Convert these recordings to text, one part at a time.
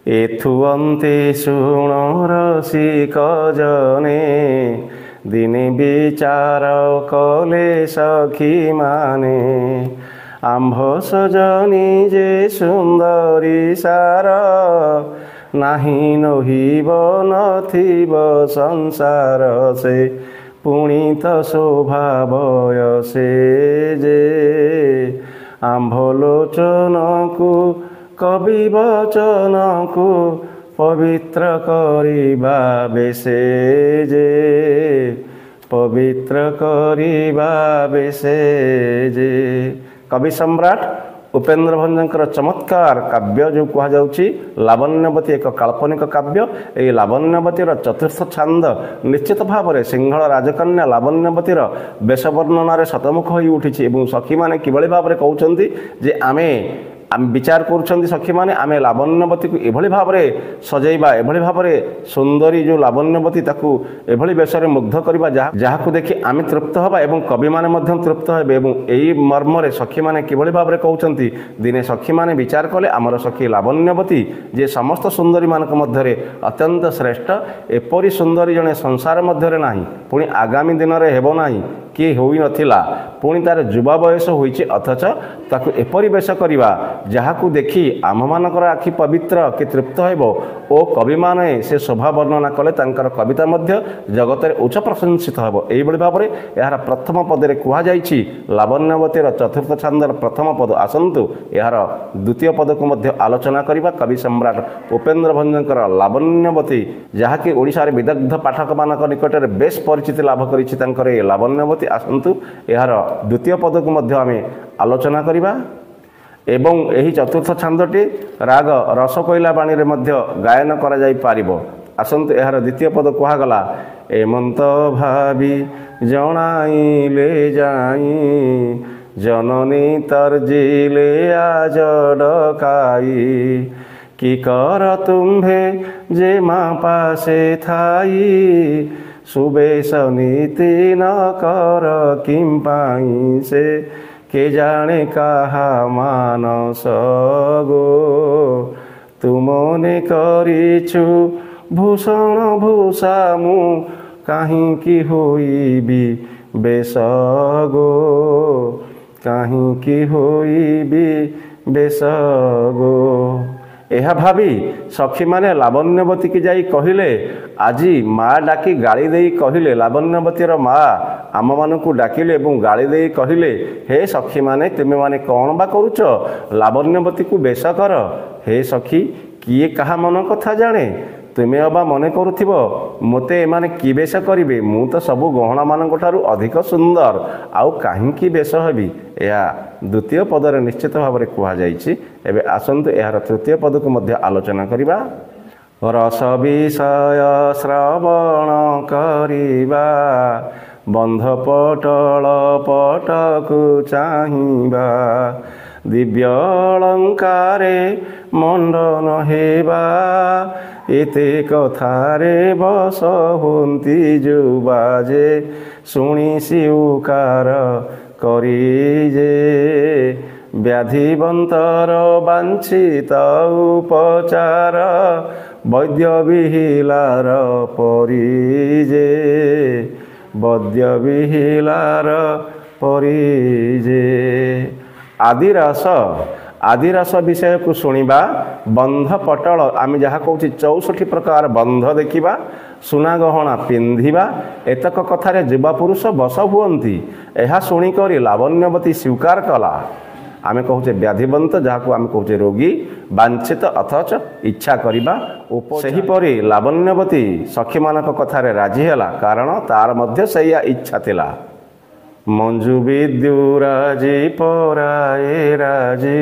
एथु अन्ते शुण रसिक जने दिने विचार कले सखी माने आम्भ सजनी जे सुंदरी सार नाही नहिब नथिब संसार से पुणित स्वभावय से जे आम्भ लोचन को कवि वचन को पवित्र करिबा बेसे जे पवित्र करिबा बेसे जे। कवि सम्राट उपेन्द्र भंजकर चमत्कार काव्य जो कह जाउची लावण्यवती एक काल्पनिक काव्य। ये लावण्यवतीर चतुर्थ छांद निश्चित भाव में सिंहल राजकन्या लावण्यवतीर बेश वर्णन शतमुख हो उठी सखी मैंने किभली भाव में कहते जे आमे विचार करुँच सखी मैंने आम लावण्यवती को एभली भाव में सजैबा एभली भाव में सुंदरी जो लावण्यवती ताकू एभली बेश मुग्ध करवा जहाँ को देखि आम तृप्त हवा एवं कवि मैंने तृप्त हे यही मर्म सखी मैंने किभली भाव में कहते दिने सखी मैंने विचार कले आमर सखी लावण्यवती जे समस्त सुंदरी मान मध्य अत्यंत श्रेष्ठ एपरी सुंदरी जड़े संसार मध्य ना पुणी आगामी दिन में हेब ना किए हो नथिला पुणी तार युवा बयस होइछि अथच ताकू एपरी बेश करवा जहाँ देखि आम मानकर आखि पवित्र कि तृप्त हेबो ओ कवि माने से शोभा वर्णना कले तांकर कविता मध्य जगत में उच्च प्रशंसित हेबो। एइबळी भाव में यार प्रथम पद में कुहा जाइछि लावण्यवतीर चतुर्थ छांदर प्रथम पद आसंतु यार द्वितीय पद को मध्य आलोचना करिबा। कवि सम्राट उपेन्द्र भंजकर लावण्यवती जहाँकि ओडिशार विदग्ध पाठक मानक निकट में बेस परिचिति लाभ करिछि तांकर ए लावण्यवती आसंतु यार द्वितीय पद को मध्य आमे आलोचना करिबा। एवं यही चतुर्थ छांदटी राग रसकोइला बाणी रे मध्य गायन करा जाई पारिबो। आसंतु यार द्वितीय पद कुहागला एमंत भावी जणाइले जाई जननी तर्जिले आज डकाई कि कर तुम्भे जे माँ पासे थाई सुबेश नीति न कर किम पाई से के जाने कहा मानस गो तुमने करिछु भूषण भूषा मु कहीं की होइबी बेश गो कहीं की होइबी बेश गो। यह भावी सखी माने लावण्यवती की जाई कहिले आजी माँ डाकी गाली दे कहिले लावण्यवतीर माँ आम मान को डाकिले एवं गाली दे कहिले हे सखी माने तुमे माने कौन बा करुच लावण्यवती को बेश कर हे सखी किए कहा मन कथा जाने तुमे अबा मन करुथिब मते एमाने कि बेश करिवे मु तो सबु गहना मानक ठारू अधिक सुंदर आउ काहींकी बेश हेबी। या द्वितीय पदरे निश्चित भाव में कुहा जाइछि। एबे आसंतु यार तृतीय पद को मध्य आलोचना करिबा। रस विषय श्रवण करिबा बंध पटल पटकु चाहिबा दिव्य अलंकारे मंडन हेबा एते कथारे बस हुंती जुबा जे शुणी स्वीकार करी जे व्याधिवंतर वांछित उपचार वैद्य विहिलार परी जे वैद्य विहिलार परी जे। आदिरस विषय को शुणा बंध पटल आम जहाँ कौच 64 प्रकार बंध देखा सुना गहना पिंधिबा एतक कथार युवा पुरुष बस हुअंती यह शुणिक लावण्यवती स्वीकार कला। आमे कहूचे व्याधिवंत जहाँ को आम कहूचे रोगी वांछित अथच इच्छा करवा सेहीपरि लावण्यवती सखी मानक कथार राजी है कारण तार मध्य सैया इच्छा थिला। मंजू विद्युराजी पराए राजी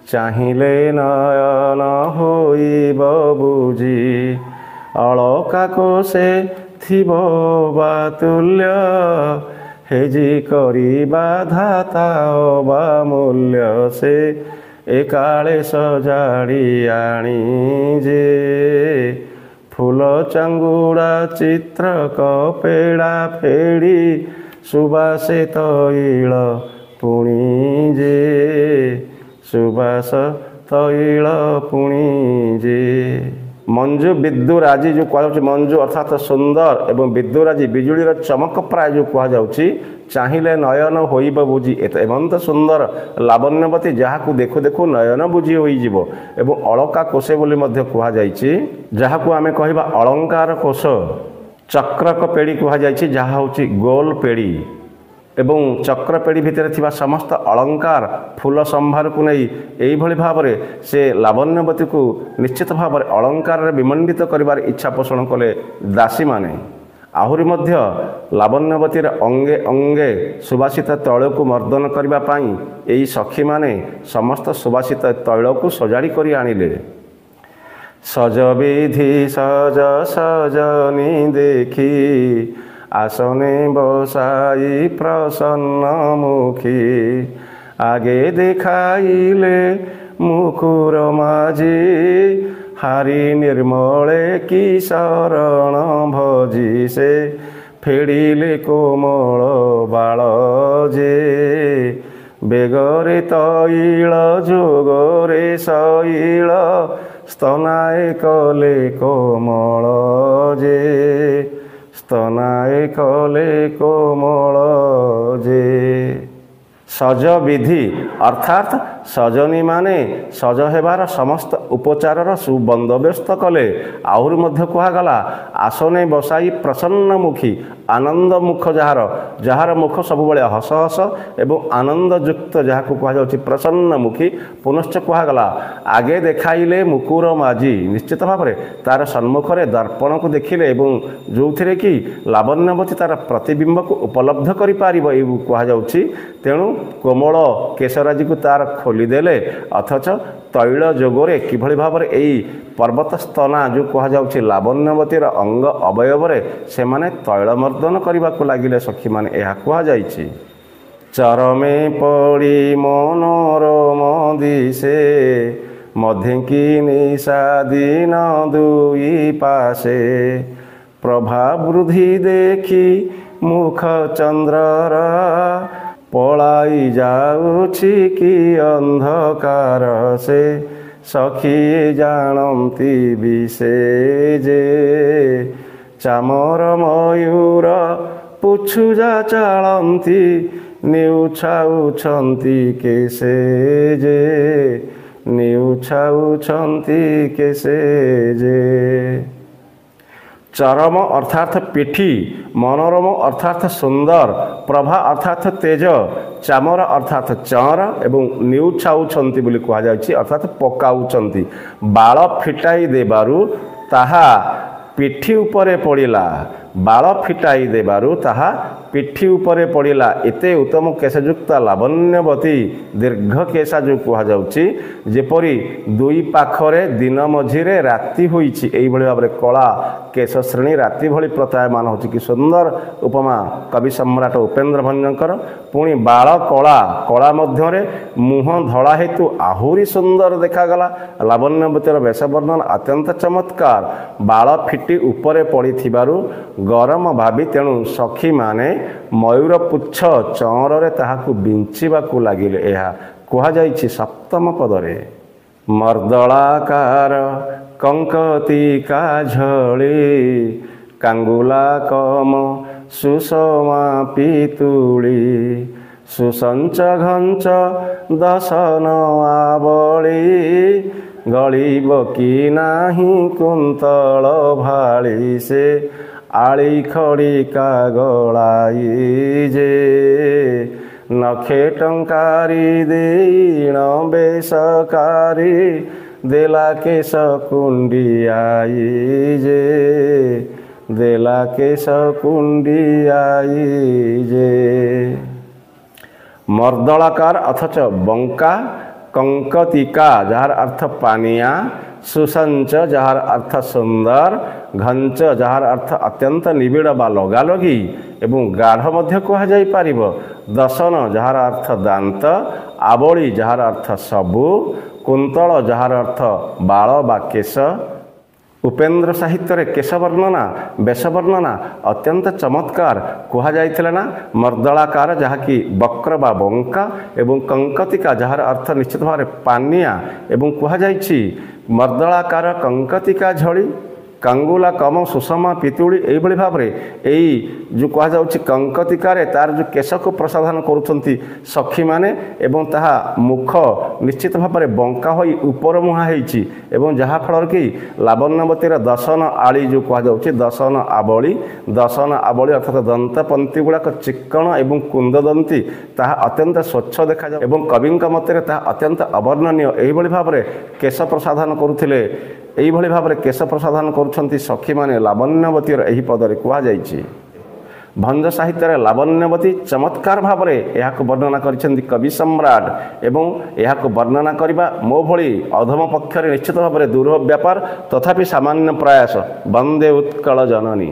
चाहिले नयन होइब बुझी अलका को से थिबो बातुल्य हेजी करिबा धाता बा मूल्य से एकाले सजाड़ी आनी जे फूल चांगुड़ा चित्र कपेड़ा फेड़ी सुबासे तैल पुणी जे सुबास तैल पुणी जे मंजू विद्युराजी जो कह मंजू अर्थात सुंदर एवं विद्युराजी बिजुलीर चमक प्राय जो कहुच्छी चाहिए नयन होइब बुझी एवं सुंदर लावण्यवती जहाँ देखु देखु नयन बुझी होइजिवो एवं अलका कोशे बोली कहुई जहाँ आम कह अलंकार कोश चक्रक पेड़ी कहुई जहाँ हूँ गोल पेड़ी एवं चक्र पेड़ी भितर थिबा समस्त अलंकार फूल संभार को नहीं यही भाव में से लावण्यवती को निश्चित भाव में अलंकार विमंडित करिवार इच्छा पोषण कले दासी माने आहुरी मध्य लावण्यवतीर अंगे अंगे सुवासित तैल को मर्दन करबा पाई एई सखी माने समस्त सुवासित तैल को सजाड़ी करी आनिले सज विधि सज सजनी देखी आसने बसाई प्रसन्न मुखी आगे देखाइले मुकुर माझी हारी निर्मले की शरण भजी से फेड़िले कोमल बाल जे बेगरे तैल जोगरे शैल स्तनाए कले कोमल जे स्तनाए कले कोमल जे सज विधि अर्थात सजनी माने सज हेबार समस्त उपचारर सुबंदोबस्त कले आहुरी मध्य कहगला आसने बसाई प्रसन्न मुखी आनंद मुख जार जार मुख सब हस हस एवं आनंदयुक्त जहाँ कहुच्छी प्रसन्न मुखी पुनश्च कहगला आगे देखाइले मुकुर माझी निश्चित भाव में तार सम्मुखें दर्पण को देखिले एवं जो थे कि लावण्यवती तार प्रतिबिंब को उपलब्ध कर कहुच्छी तेणु कोमल केशराजी को तार खोलीदेले अथच तैल जोगरे किभଳି भाव यही पर्वत स्तना जो कहुच्छी लावण्यवतीर अंग अवयव से माने तैल मर्दन करने को लगिले सखी माने यह कहुच्छी चरमे पड़ी मनोरम दिशे मध्यकी निशा दिन दुई पाशे प्रभा वृद्धि देखी मुख चंद्रर पलाई जाउछि कि अंधकार से सखी जानती विशेजे चामर मयूर पुछुजा चालती निउछाउछंती केसे जे निउछाउछंती केसे जे चरम अर्थात पिठी मनोरम अर्थात सुंदर प्रभा अर्थात तेज चामर अर्थात चर एवं निउछाउछंती बोली कहुच्छी अर्थात पकाउछंती बाल फिटाई देबारु ताहा पिठी उपरे पड़िला बाल फिटाई देबारु ताहा पिठी उपरे पड़िला एते उत्तम केशयुक्त लावण्यवती दीर्घ केशा जो कहुच्छी जेपरी दुई पाखरे दिन मझिरे राति होइछि एई भली भाबरे कला केश श्रेणी राति भली प्रतायमान होछि कि सुंदर उपमा कवि सम्राट उपेन्द्र भंजकर पुणी बाल कला कला मध्यरे मुह धला हेतु आहुरी सुंदर देखागला लावण्यवतीर वेश वर्णन अत्यंत चमत्कार बाल फिटी उपरे पड़िथिबारु गरम भावी तेणु सखी माने मयूर पुच्छ चौर ताहाकु बिंचिबाकु लागिले एहा कहुଯାଇଛି सप्तम पदरे मर्दलाकार कंकतिका झली कांगुला कम सुषमा पितुली सुसंच घंच दशन आवली गलिब कि नाही कुंतल भाली से आली खड़ी का गलाई जे नखे टंकारी देण बेसकारी देला केश कुंडियाई जे देला केश कुंडियाई जे मर्दलाकार अथच बंका कंकतिका जार अर्थ पानिया सुसंच जार अर्थ सुंदर घंच जार अर्थ अत्यंत निबिड़ बा लगालगी एवं गाढ़ मध्य कहुଯାଇ पारिबो दशन जार अर्थ दांत आवली जार अर्थ सबु कुंतल जार अर्थ बाल बा केश उपेन्द्र साहित्य केश वर्णना बेश वर्णना अत्यंत चमत्कार कहुला ना मर्दलाकार जहाँकि वक्र बा बंका एवं कंकतिका जार अर्थ निश्चित भाव पानिया एवं कहुई मर्दलाकार कंकतिका झड़ी कांगुला कम सुषमा पितुड़ी यही भाव में यही जो कहुँ कंकतिकार तार जो केश को प्रसाधन करुँच सखी मैंने एवं ताहा मुख निश्चित भाव में बंका हो ऊपर मुहां एवं जहाँफल कि लावण्यवतीर दशन आली जो कहुँ दशन आवली अर्थात दंतपंथी गुड़ाक चिक्कण एवं कुंददंती ताहा अत्यंत स्वच्छ देखा एवं कवि मत अत्यंत अवर्णनीय यही भाव में केश प्रसाधन करुले यही भाव में केश प्रसाधन करुँच सखी मैंने लावण्यवतीर यही पदरे कहुई भंज साहित्य लावण्यवती चमत्कार भाव में यह वर्णना कर कवि सम्राट एवं यह वर्णना करने मो भली अधम पक्षर निश्चित भाव में दुर्लभ व्यापार तथापि सामान्य प्रयास वंदे उत्कल जननी।